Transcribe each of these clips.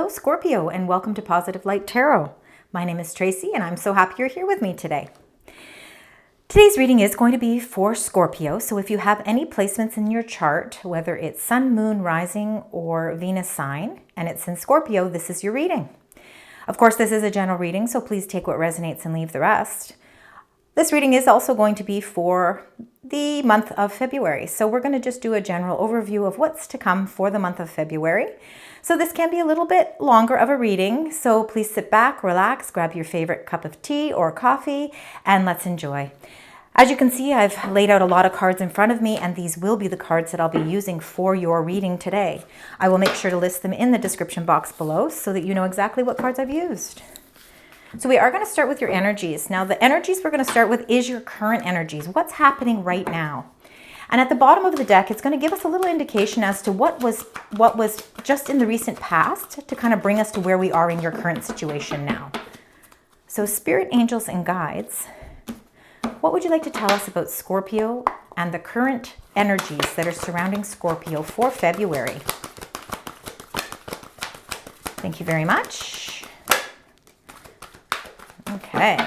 Hello Scorpio, and welcome to Positive Light Tarot. My name is Tracy and I'm so happy you're here with me today. Today's reading is going to be for Scorpio, so if you have any placements in your chart, whether it's Sun, Moon, Rising, or Venus sign, and it's in Scorpio, this is your reading. Of course, this is a general reading, so please take what resonates and leave the rest. This reading is also going to be for the month of February. So we're going to just do a general overview of what's to come for the month of February. So this can be a little bit longer of a reading. So please sit back, relax, grab your favorite cup of tea or coffee, and let's enjoy. As you can see, I've laid out a lot of cards in front of me, and these will be the cards that I'll be using for your reading today. I will make sure to list them in the description box below so that you know exactly what cards I've used. So we are going to start with your energies. Now the energies we're going to start with is your current energies. What's happening right now? And at the bottom of the deck, it's going to give us a little indication as to what was just in the recent past to kind of bring us to where we are in your current situation now. So spirit, angels, and guides, what would you like to tell us about Scorpio and the current energies that are surrounding Scorpio for February? Thank you very much. Okay,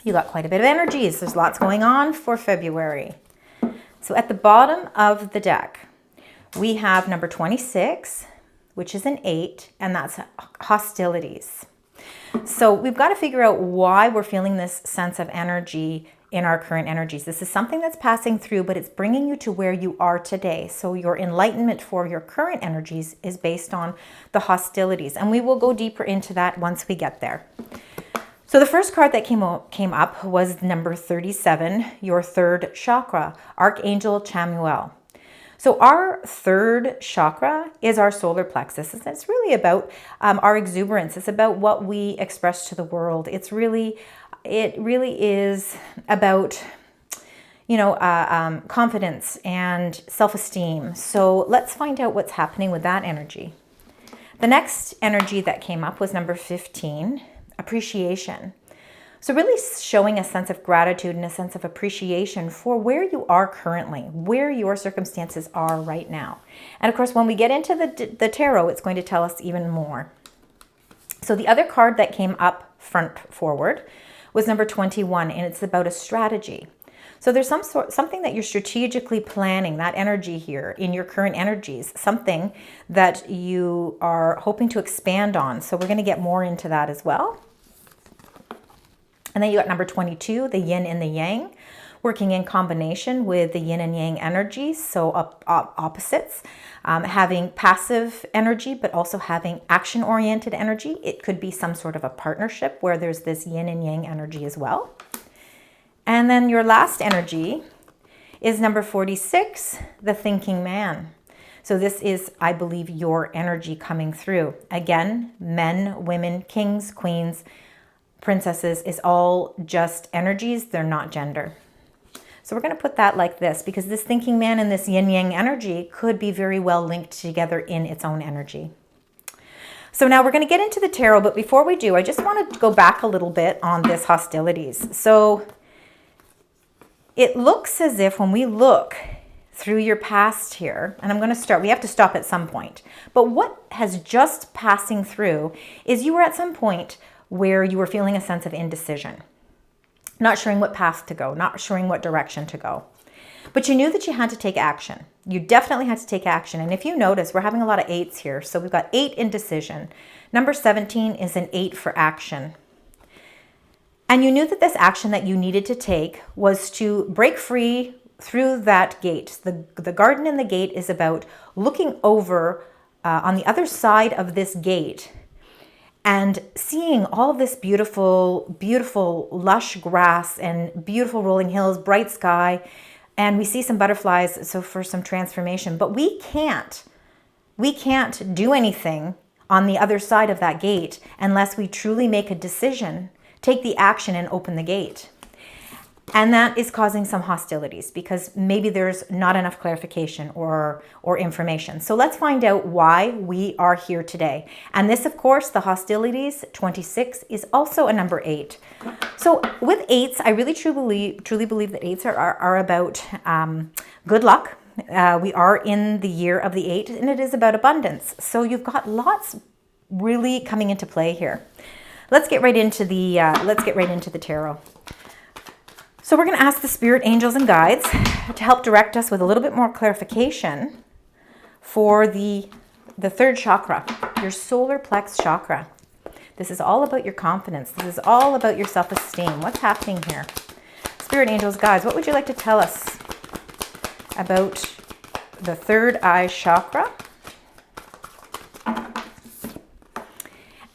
you got quite a bit of energies. There's lots going on for February. So at the bottom of the deck, we have number 26, which is an 8, and that's hostilities. So we've got to figure out why we're feeling this sense of energy in our current energies. This is something that's passing through, but it's bringing you to where you are today. So your enlightenment for your current energies is based on the hostilities, and we will go deeper into that once we get there. So the first card that came up was number 37, your third chakra, Archangel Chamuel. So our third chakra is our solar plexus. It's really about our exuberance. It's about what we express to the world. It really is about, confidence and self-esteem. So let's find out what's happening with that energy. The next energy that came up was number 15, appreciation. So really showing a sense of gratitude and a sense of appreciation for where you are currently, where your circumstances are right now. And of course, when we get into the tarot, it's going to tell us even more. So the other card that came up front forward was number 21, and it's about a strategy. So there's something that you're strategically planning, that energy here in your current energies, something that you are hoping to expand on. So we're going to get more into that as well. And then you got number 22, the yin and the yang, working in combination with the yin and yang energies, so opposites, having passive energy, but also having action-oriented energy. It could be some sort of a partnership where there's this yin and yang energy as well. And then your last energy is number 46, the thinking man. So this is, I believe, your energy coming through. Again, men, women, kings, queens, princesses is all just energies. They're not gender. So we're going to put that like this, because this thinking man and this yin-yang energy could be very well linked together in its own energy. So now we're going to get into the tarot, but before we do, I just want to go back a little bit on this hostilities. So it looks as if when we look through your past here, and I'm going to start, we have to stop at some point, but what has just passing through is you were at some point where you were feeling a sense of indecision, not sure what path to go, not sure what direction to go, but you knew that you had to take action. You definitely had to take action. And if you notice, we're having a lot of 8s here. So we've got 8 indecision. Number 17 is an 8 for action. And you knew that this action that you needed to take was to break free through that gate. The garden and the gate is about looking over on the other side of this gate and seeing all this beautiful, beautiful lush grass and beautiful rolling hills, bright sky, and we see some butterflies, so for some transformation. But we can't do anything on the other side of that gate unless we truly make a decision, take the action, and open the gate. And that is causing some hostilities because maybe there's not enough clarification or information. So let's find out why we are here today. And this, of course, the hostilities, 26, is also a number 8. So with 8s, I really truly believe that 8s are about good luck. We are in the year of the 8, and it is about abundance. So you've got lots really coming into play here. Let's get right into the tarot. So we're going to ask the spirit angels and guides to help direct us with a little bit more clarification for the third chakra, your solar plex chakra. This is all about your confidence. This is all about your self-esteem. What's happening here? Spirit angels, guides, what would you like to tell us about the third eye chakra?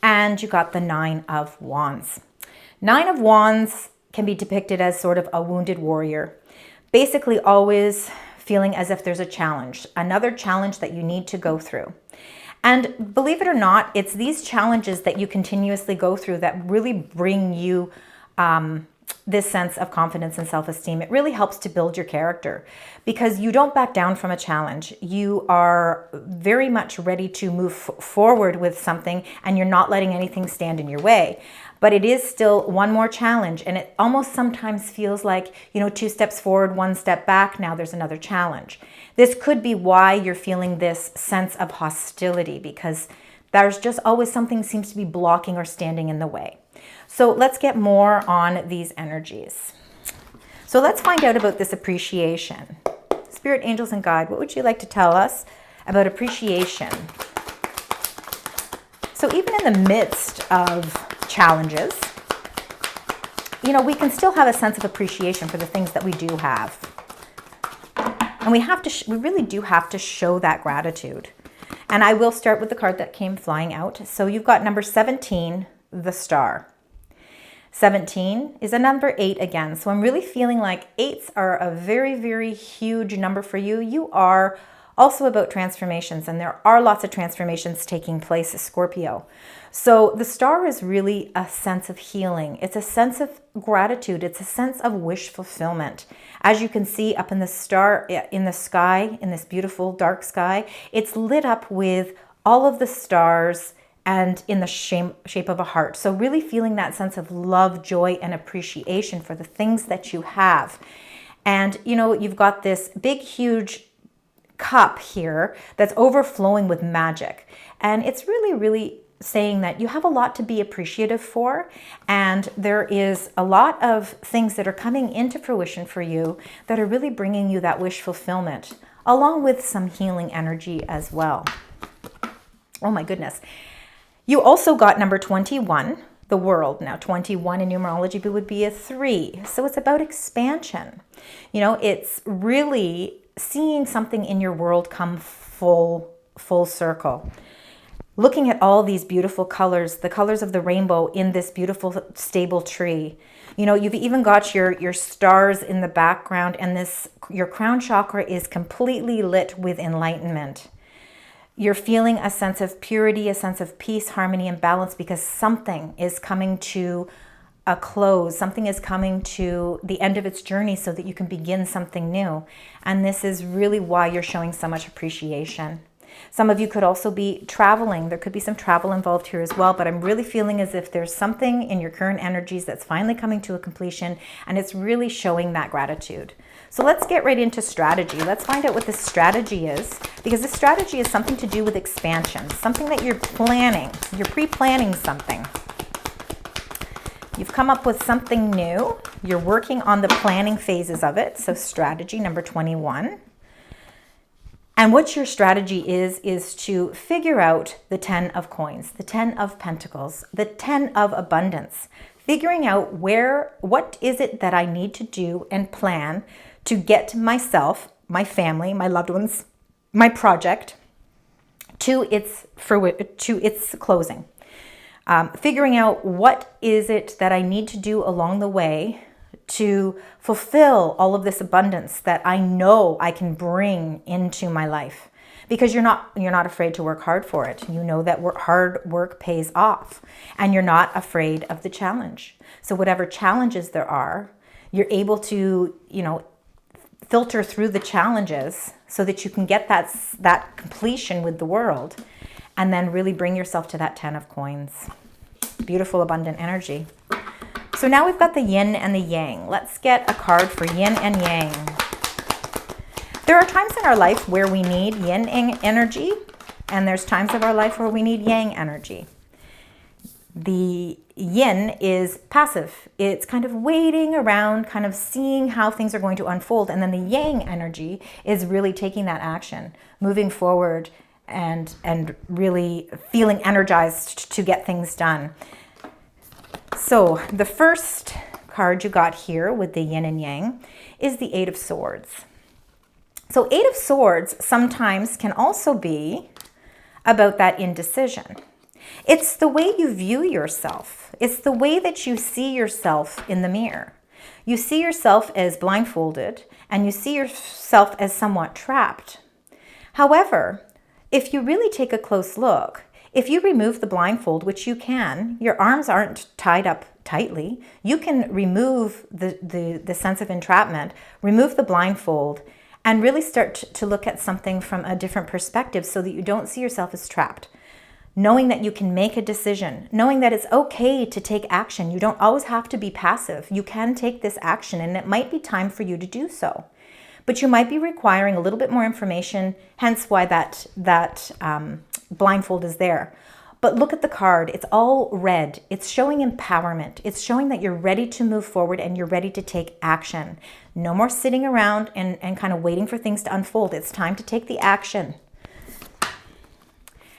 And you got the Nine of Wands. Nine of Wands can be depicted as sort of a wounded warrior, basically always feeling as if there's a challenge, another challenge that you need to go through. And believe it or not, it's these challenges that you continuously go through that really bring you this sense of confidence and self-esteem. It really helps to build your character because you don't back down from a challenge. You are very much ready to move forward with something and you're not letting anything stand in your way. But it is still one more challenge, and it almost sometimes feels like, you know, 2 steps forward, 1 step back, now there's another challenge. This could be why you're feeling this sense of hostility, because there's just always something seems to be blocking or standing in the way. So let's get more on these energies. So let's find out about this appreciation. Spirit angels and guide, what would you like to tell us about appreciation? So even in the midst of challenges, you know, we can still have a sense of appreciation for the things that we do have. And we really do have to show that gratitude. And I will start with the card that came flying out. So you've got number 17, the star. 17 is a number 8 again. So I'm really feeling like 8s are a very, very huge number for you. You are also about transformations, and there are lots of transformations taking place, Scorpio. So the star is really a sense of healing. It's a sense of gratitude. It's a sense of wish fulfillment. As you can see up in the star, in the sky, in this beautiful dark sky, it's lit up with all of the stars and in the shape of a heart. So really feeling that sense of love, joy, and appreciation for the things that you have. And, you know, you've got this big, huge cup here that's overflowing with magic. And it's really, really saying that you have a lot to be appreciative for, and there is a lot of things that are coming into fruition for you that are really bringing you that wish fulfillment, along with some healing energy as well. Oh my goodness. You also got number 21, the world. Now 21 in numerology would be a 3. So it's about expansion. You know, it's really seeing something in your world come full circle. Looking at all these beautiful colors, the colors of the rainbow in this beautiful stable tree. You know, you've even got your stars in the background, and your crown chakra is completely lit with enlightenment. You're feeling a sense of purity, a sense of peace, harmony, and balance because something is coming to a close. Something is coming to the end of its journey so that you can begin something new. And this is really why you're showing so much appreciation. Some of you could also be traveling. There could be some travel involved here as well, but I'm really feeling as if there's something in your current energies that's finally coming to a completion, and it's really showing that gratitude. So let's get right into strategy. Let's find out what this strategy is, because this strategy is something to do with expansion, something that you're planning. You're pre-planning something. You've come up with something new. You're working on the planning phases of it. So strategy number 21. And what your strategy is to figure out the 10 of coins, the 10 of pentacles, the 10 of abundance, figuring out what is it that I need to do and plan to get myself, my family, my loved ones, my project to its closing. Figuring out what is it that I need to do along the way to fulfill all of this abundance that I know I can bring into my life, because you're not afraid to work hard for it. You know that hard work pays off, and you're not afraid of the challenge. So whatever challenges there are, you're able to, you know, filter through the challenges so that you can get that completion with the world, and then really bring yourself to that 10 of coins. Beautiful, abundant energy. So now we've got the yin and the yang. Let's get a card for yin and yang. There are times in our life where we need yin energy, and there's times of our life where we need yang energy. The yin is passive. It's kind of waiting around, kind of seeing how things are going to unfold. And then the yang energy is really taking that action, moving forward and really feeling energized to get things done. So the first card you got here with the yin and yang is the Eight of Swords. So Eight of Swords sometimes can also be about that indecision. It's the way you view yourself. It's the way that you see yourself in the mirror. You see yourself as blindfolded, and you see yourself as somewhat trapped. However, if you really take a close look, if you remove the blindfold, which you can, your arms aren't tied up tightly, you can remove the sense of entrapment, remove the blindfold, and really start to look at something from a different perspective so that you don't see yourself as trapped. Knowing that you can make a decision, knowing that it's okay to take action. You don't always have to be passive. You can take this action, and it might be time for you to do so. But you might be requiring a little bit more information, hence why that blindfold is there. But look at the card. It's all red. It's showing empowerment. It's showing that you're ready to move forward and you're ready to take action. No more sitting around and kind of waiting for things to unfold. It's time to take the action.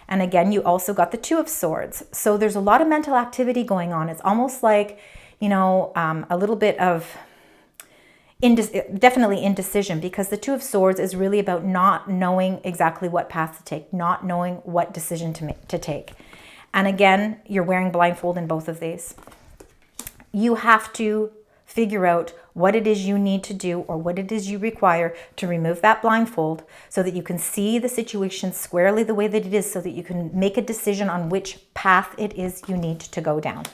And again, you also got the Two of Swords. So there's a lot of mental activity going on. It's almost like, a little bit of definitely indecision, because the Two of Swords is really about not knowing exactly what path to take, not knowing what decision to take. And again, you're wearing blindfold in both of these. You have to figure out what it is you need to do or what it is you require to remove that blindfold so that you can see the situation squarely the way that it is, so that you can make a decision on which path it is you need to go down.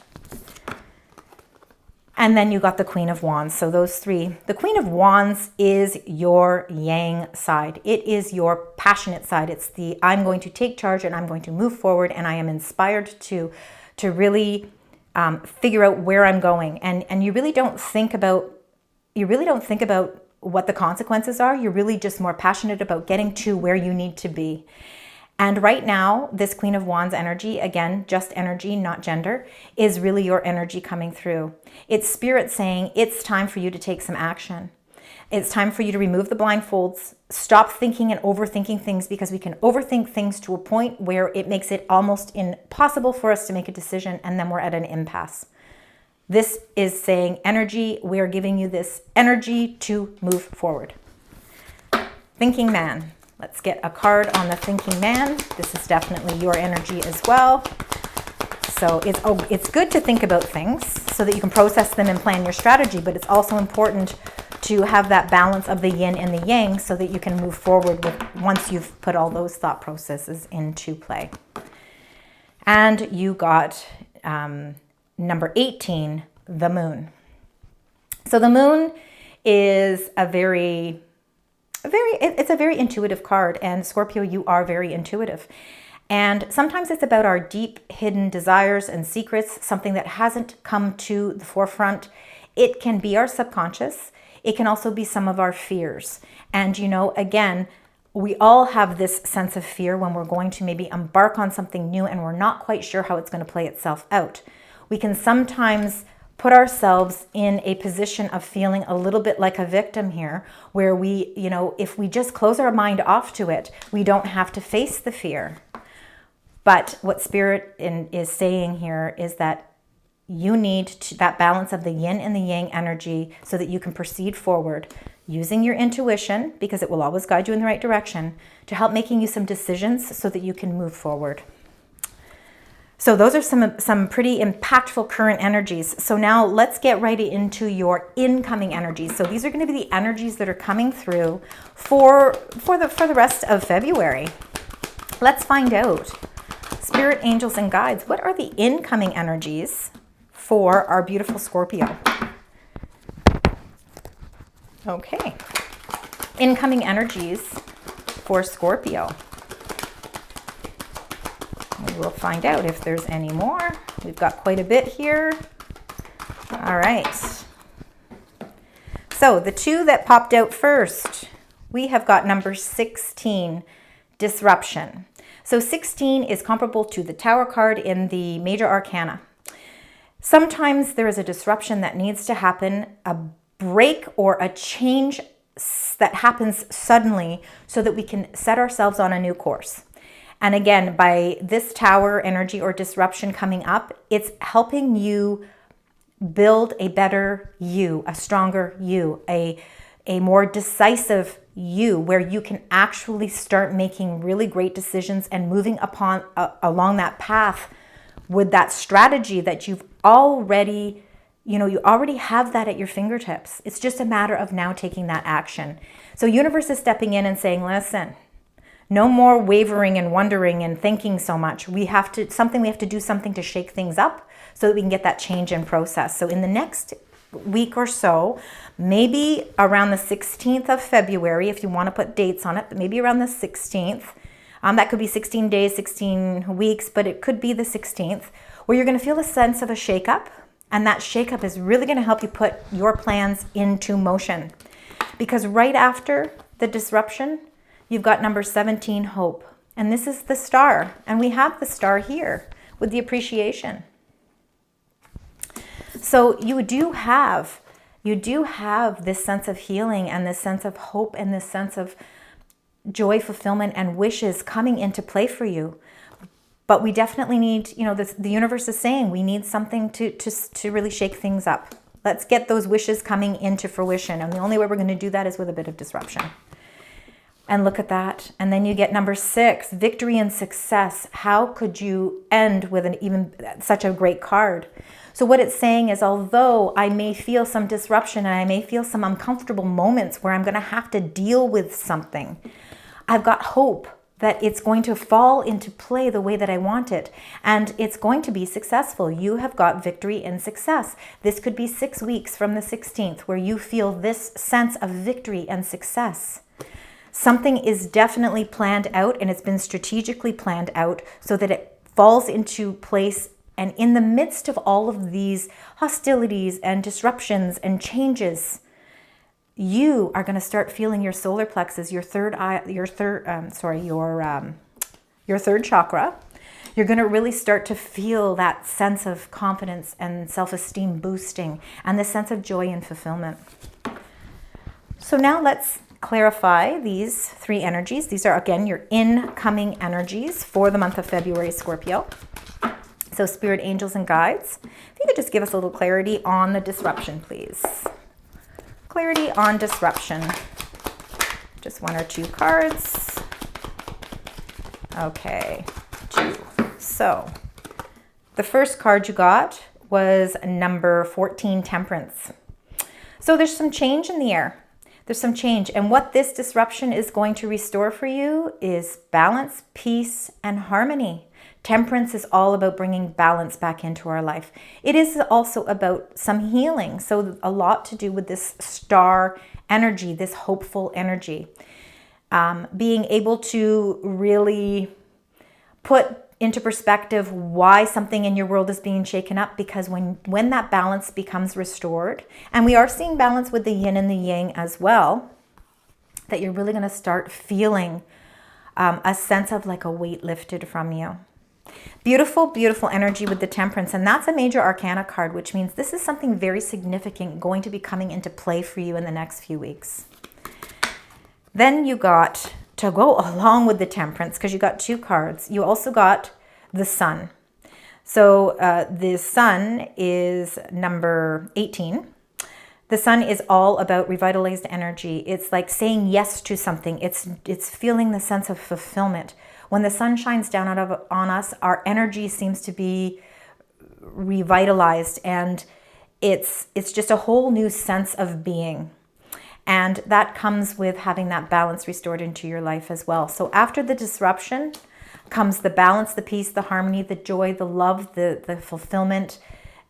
And then you got the Queen of Wands. So those three. The Queen of Wands is your yang side. It is your passionate side. It's the I'm going to take charge and I'm going to move forward and I am inspired to really figure out where I'm going. And you really don't think about what the consequences are. You're really just more passionate about getting to where you need to be. And right now, this Queen of Wands energy, again, just energy, not gender, is really your energy coming through. It's spirit saying it's time for you to take some action. It's time for you to remove the blindfolds, stop thinking and overthinking things, because we can overthink things to a point where it makes it almost impossible for us to make a decision, and then we're at an impasse. This is saying energy, we are giving you this energy to move forward. Thinking Man. Let's get a card on the Thinking Man. This is definitely your energy as well. So it's good to think about things so that you can process them and plan your strategy, but it's also important to have that balance of the yin and the yang so that you can move forward once you've put all those thought processes into play. And you got number 18, the Moon. So the Moon is it's a very intuitive card, and Scorpio, you are very intuitive. And sometimes it's about our deep hidden desires and secrets, something that hasn't come to the forefront. It can be our subconscious. It can also be some of our fears. And again, we all have this sense of fear when we're going to maybe embark on something new and we're not quite sure how it's going to play itself out. We can sometimes put ourselves in a position of feeling a little bit like a victim here, where we, if we just close our mind off to it, we don't have to face the fear. But what Spirit is saying here is that you need that balance of the yin and the yang energy so that you can proceed forward using your intuition, because it will always guide you in the right direction, to help making you some decisions so that you can move forward. So those are some pretty impactful current energies. So now let's get right into your incoming energies. So these are going to be the energies that are coming through for the rest of February. Let's find out. Spirit, angels, and guides. What are the incoming energies for our beautiful Scorpio? Okay. Incoming energies for Scorpio. We'll find out if there's any more. We've got quite a bit here. All right. So the two that popped out first, we have got number 16, disruption. So 16 is comparable to the Tower card in the Major Arcana. Sometimes there is a disruption that needs to happen, a break or a change that happens suddenly so that we can set ourselves on a new course. And again, by this Tower energy or disruption coming up, it's helping you build a better you, a stronger you, a more decisive you, where you can actually start making really great decisions and moving along that path with that strategy that you've already, you already have that at your fingertips. It's just a matter of now taking that action. So universe is stepping in and saying, listen, no more wavering and wondering and thinking so much. We have to do something to shake things up so that we can get that change in process. So in the next week or so, maybe around the 16th of February, if you want to put dates on it, but maybe around the 16th, that could be 16 days, 16 weeks, but it could be the 16th, where you're going to feel a sense of a shakeup. And that shakeup is really going to help you put your plans into motion. Because right after the disruption, you've got number 17, hope. And this is the star. And we have the star here with the appreciation. So you do have this sense of healing and this sense of hope and this sense of joy, fulfillment, and wishes coming into play for you. But we definitely need, the universe is saying we need something to really shake things up. Let's get those wishes coming into fruition. And the only way we're going to do that is with a bit of disruption. And look at that. And then you get number 6, victory and success. How could you end with even such a great card? So what it's saying is, although I may feel some disruption and I may feel some uncomfortable moments where I'm going to have to deal with something, I've got hope that it's going to fall into play the way that I want it. And it's going to be successful. You have got victory and success. This could be 6 weeks from the 16th where you feel this sense of victory and success. Something is definitely planned out, and it's been strategically planned out so that it falls into place. And in the midst of all of these hostilities and disruptions and changes, you are going to start feeling your solar plexus, your third chakra. You're going to really start to feel that sense of confidence and self-esteem boosting and the sense of joy and fulfillment. So now let's clarify these 3 energies. These are, again, your incoming energies for the month of February, Scorpio. So spirit, angels, and guides. If you could just give us a little clarity on the disruption, please. Clarity on disruption. Just 1 or 2 cards. Okay, 2. So the first card you got was number 14, temperance. So there's some change in the air. There's some change. And what this disruption is going to restore for you is balance, peace, and harmony. Temperance is all about bringing balance back into our life. It is also about some healing. So a lot to do with this star energy, this hopeful energy. Being able to really put into perspective why something in your world is being shaken up, because when that balance becomes restored, and we are seeing balance with the yin and the yang as well, that you're really going to start feeling a sense of like a weight lifted from you. Beautiful, beautiful energy with the temperance. And that's a major arcana card, which means this is something very significant going to be coming into play for you in the next few weeks. Then you got, to go along with the temperance, because you got 2 cards, you also got the sun. So the sun is number 18. The sun is all about revitalized energy. It's like saying yes to something. It's feeling the sense of fulfillment. When the sun shines down on us, our energy seems to be revitalized, and it's just a whole new sense of being. And that comes with having that balance restored into your life as well. So after the disruption comes the balance, the peace, the harmony, the joy, the love, the fulfillment,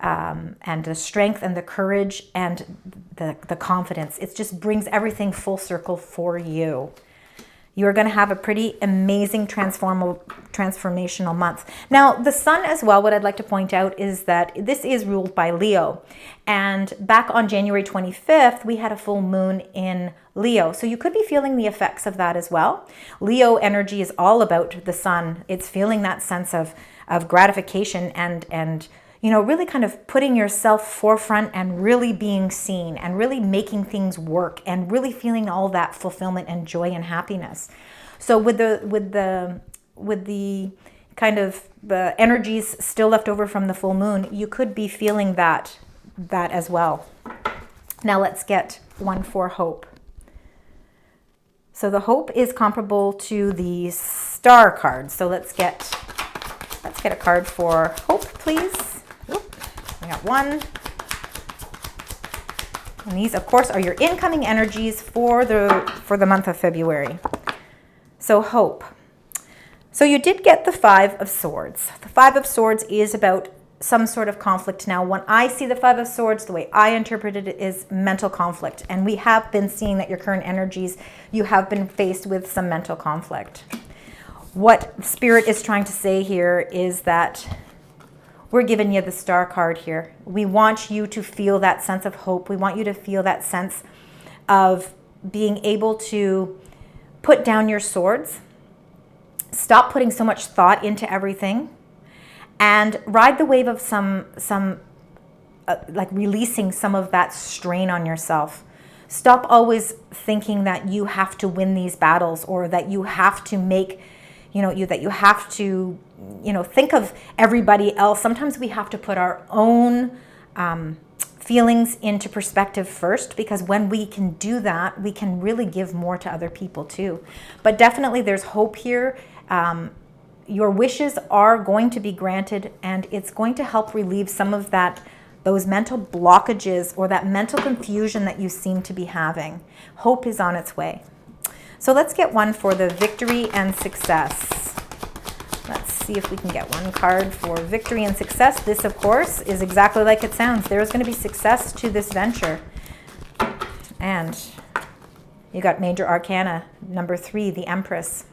and the strength and the courage and the confidence. It just brings everything full circle for you. You're going to have a pretty amazing transformational month. Now, the sun as well, what I'd like to point out is that this is ruled by Leo. And back on January 25th, we had a full moon in Leo. So you could be feeling the effects of that as well. Leo energy is all about the sun. It's feeling that sense of gratification and you know, really kind of putting yourself forefront and really being seen and really making things work and really feeling all that fulfillment and joy and happiness. So with the kind of the energies still left over from the full moon, you could be feeling that as well. Now let's get one for hope. So the hope is comparable to the star card. So let's get a card for hope, please. I got one. And these, of course, are your incoming energies for the month of February. So hope. So you did get the Five of Swords. The Five of Swords is about some sort of conflict. Now, when I see the Five of Swords, the way I interpret it is mental conflict. And we have been seeing that your current energies, you have been faced with some mental conflict. What Spirit is trying to say here is that we're giving you the Star card here. We want you to feel that sense of hope. We want you to feel that sense of being able to put down your swords, stop putting so much thought into everything, and ride the wave of some like releasing some of that strain on yourself. Stop always thinking that you have to win these battles or that you have to make, that you have to, think of everybody else. Sometimes we have to put our own feelings into perspective first, because when we can do that, we can really give more to other people too. But definitely there's hope here. Your wishes are going to be granted, and it's going to help relieve some of those mental blockages or that mental confusion that you seem to be having. Hope is on its way. So let's get one for the victory and success. Let's see if we can get one card for victory and success. This, of course, is exactly like it sounds. There is going to be success to this venture. And you got Major Arcana, number 3, the Empress.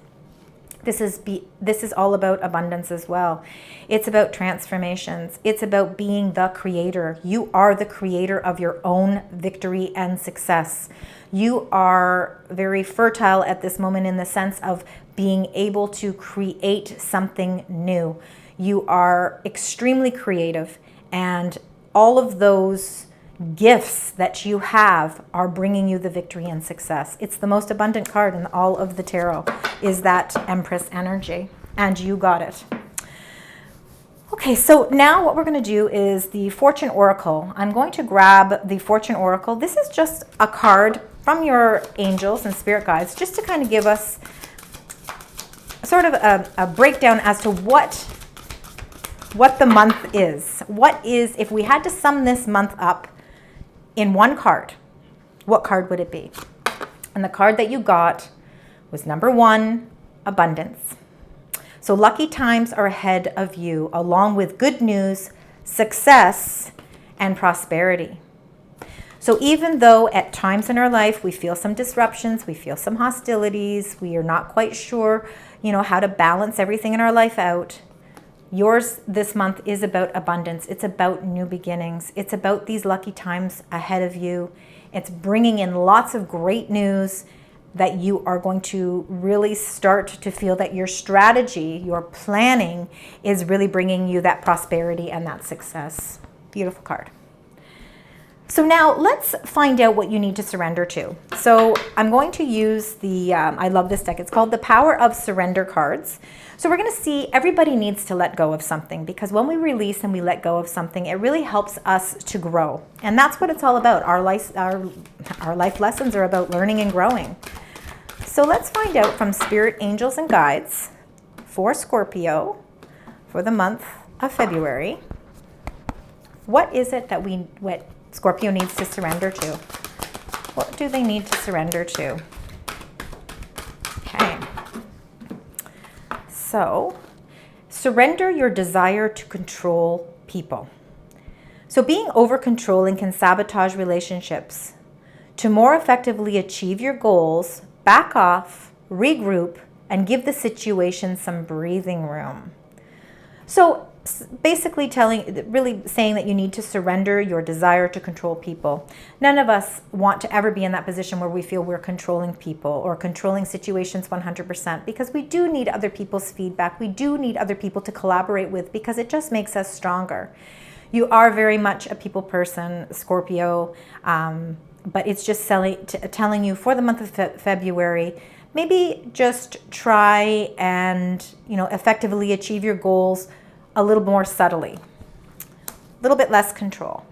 This is all about abundance as well. It's about transformations. It's about being the creator. You are the creator of your own victory and success. You are very fertile at this moment in the sense of being able to create something new. You are extremely creative, and all of those gifts that you have are bringing you the victory and success. It's the most abundant card in all of the tarot, is that Empress energy, and you got it. Okay, so now what we're going to do is the Fortune Oracle. I'm going to grab the Fortune Oracle. This is just a card from your angels and spirit guides, just to kind of give us sort of a breakdown as to what the month is. What is, if we had to sum this month up in one card, what card would it be? And the card that you got was number 1, abundance. So lucky times are ahead of you, along with good news, success, and prosperity. So even though at times in our life we feel some disruptions, we feel some hostilities, we are not quite sure, how to balance everything in our life out, yours this month is about abundance. It's about new beginnings. It's about these lucky times ahead of you. It's bringing in lots of great news that you are going to really start to feel that your strategy, your planning is really bringing you that prosperity and that success. Beautiful card. So now let's find out what you need to surrender to. So I'm going to use I love this deck. It's called the Power of Surrender cards. So we're going to see everybody needs to let go of something, because when we release and we let go of something, it really helps us to grow. And that's what it's all about. Our life lessons are about learning and growing. So let's find out from Spirit, Angels, and Guides for Scorpio for the month of February. What is it that what Scorpio needs to surrender to? What do they need to surrender to? Okay. So, surrender your desire to control people. So being over-controlling can sabotage relationships. To more effectively achieve your goals, back off, regroup, and give the situation some breathing room. So basically really saying that you need to surrender your desire to control people. None of us want to ever be in that position where we feel we're controlling people or controlling situations 100%, because we do need other people's feedback. We do need other people to collaborate with, because it just makes us stronger. You are very much a people person, Scorpio, but it's just telling you for the month of February, maybe just try and, effectively achieve your goals a little more subtly, a little bit less control.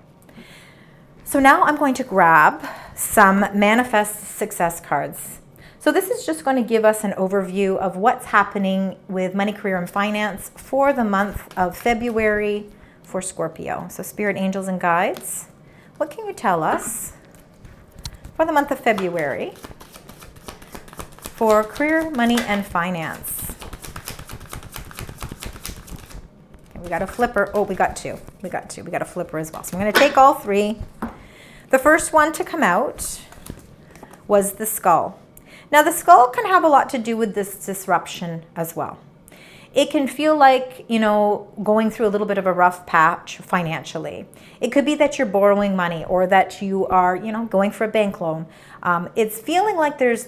So now I'm going to grab some manifest success cards. So this is just going to give us an overview of what's happening with money, career, and finance for the month of February for Scorpio. So spirit, angels, and guides, what can you tell us for the month of February for career, money, and finance? We got a flipper. Oh, we got two. We got a flipper as well. So I'm going to take all three. The first one to come out was the skull. Now, the skull can have a lot to do with this disruption as well. It can feel like, going through a little bit of a rough patch financially. It could be that you're borrowing money, or that you are, going for a bank loan. It's feeling like there's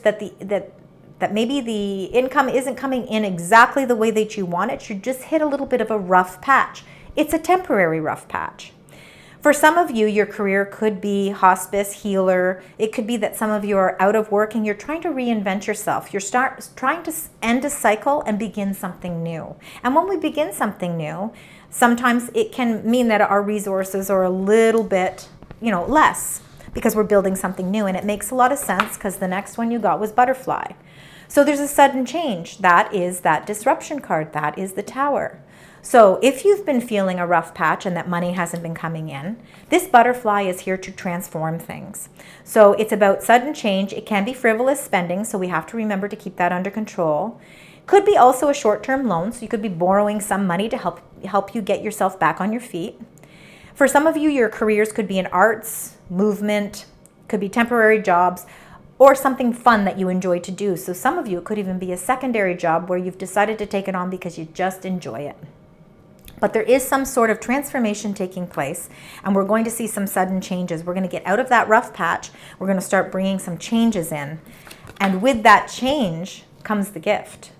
that maybe the income isn't coming in exactly the way that you want it. You just hit a little bit of a rough patch. It's a temporary rough patch. For some of you, your career could be hospice, healer. It could be that some of you are out of work and you're trying to reinvent yourself. You're trying to end a cycle and begin something new. And when we begin something new, sometimes it can mean that our resources are a little bit, less, because we're building something new. And it makes a lot of sense, because the next one you got was butterfly. So there's a sudden change. That is that disruption card. That is the Tower. So if you've been feeling a rough patch and that money hasn't been coming in, this butterfly is here to transform things. So it's about sudden change. It can be frivolous spending, so we have to remember to keep that under control. Could be also a short-term loan, so you could be borrowing some money to help you get yourself back on your feet. For some of you, your careers could be in arts, movement, could be temporary jobs, or something fun that you enjoy to do. So some of you, it could even be a secondary job where you've decided to take it on because you just enjoy it. But there is some sort of transformation taking place, and we're going to see some sudden changes. We're going to get out of that rough patch. We're going to start bringing some changes in. And with that change comes the gift.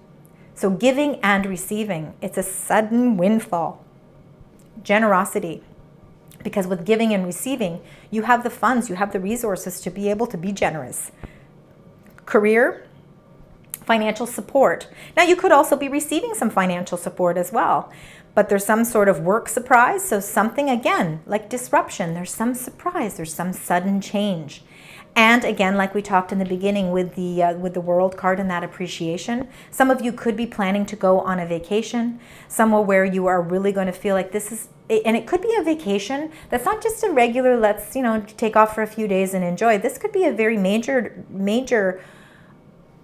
So giving and receiving, it's a sudden windfall. Generosity. Because with giving and receiving, you have the funds, you have the resources to be able to be generous. Career, financial support. Now, you could also be receiving some financial support as well, but there's some sort of work surprise. So something, again, like disruption, there's some surprise, there's some sudden change. And again, like we talked in the beginning with the World card and that appreciation, some of you could be planning to go on a vacation, somewhere where you are really going to feel like this is, and it could be a vacation that's not just a regular, let's, take off for a few days and enjoy. This could be a very major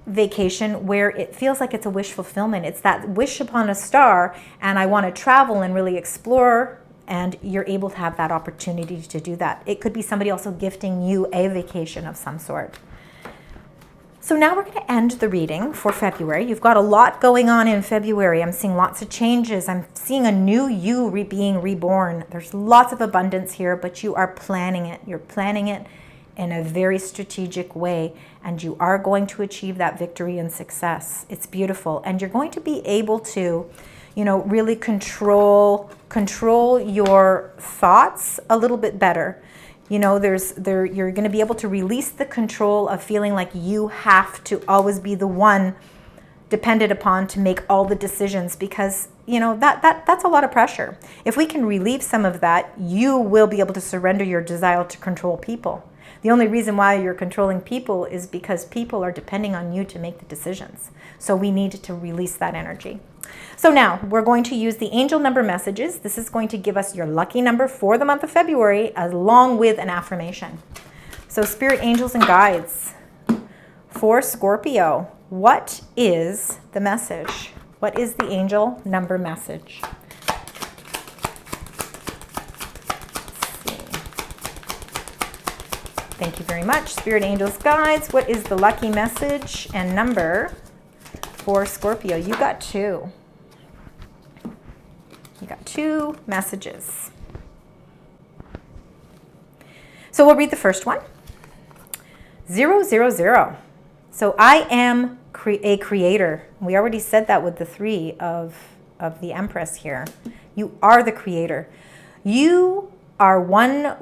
vacation where it feels like it's a wish fulfillment. It's that wish upon a star, and I want to travel and really explore, and you're able to have that opportunity to do that. It could be somebody also gifting you a vacation of some sort. So now we're going to end the reading for February. You've got a lot going on in February. I'm seeing lots of changes. I'm seeing a new you being reborn. There's lots of abundance here, but you are planning it. You're planning it in a very strategic way, and you are going to achieve that victory and success. It's beautiful, and you're going to be able to, really control your thoughts a little bit better. You're going to be able to release the control of feeling like you have to always be the one depended upon to make all the decisions, because that's a lot of pressure. If we can relieve some of that, you will be able to surrender your desire to control people. The only reason why you're controlling people is because people are depending on you to make the decisions. So we need to release that energy. So now we're going to use the angel number messages. This is going to give us your lucky number for the month of February, along with an affirmation. So spirit, angels, and guides for Scorpio, what is the message? What is the angel number message? Thank you very much. Spirit, angels, guides, what is the lucky message and number for Scorpio. You got two. You got two messages. So we'll read the first one. 000. So I am a creator. We already said that with the 3 of the Empress here. You are the creator. You are one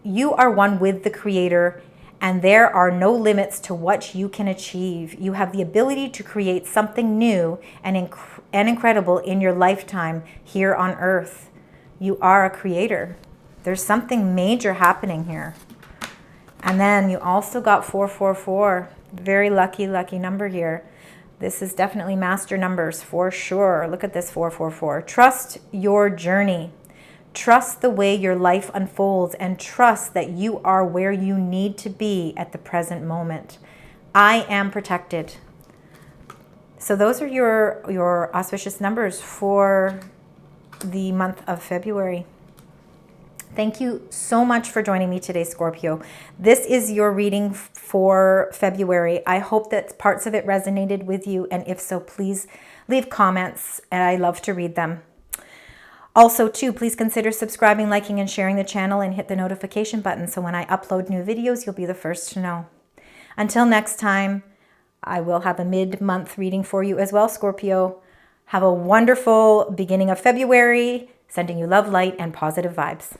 with the creator, and there are no limits to what you can achieve. You have the ability to create something new and incredible in your lifetime here on earth. You are a creator. There's something major happening here. And then you also got 444. Very lucky number here. This is definitely master numbers for sure. Look at this 444. Trust your journey. Trust the way your life unfolds, and trust that you are where you need to be at the present moment. I am protected. So those are your auspicious numbers for the month of February. Thank you so much for joining me today, Scorpio. This is your reading for February. I hope that parts of it resonated with you, and if so, please leave comments, and I love to read them. Also, too, please consider subscribing, liking, and sharing the channel, and hit the notification button so when I upload new videos, you'll be the first to know. Until next time, I will have a mid-month reading for you as well, Scorpio. Have a wonderful beginning of February, sending you love, light, and positive vibes.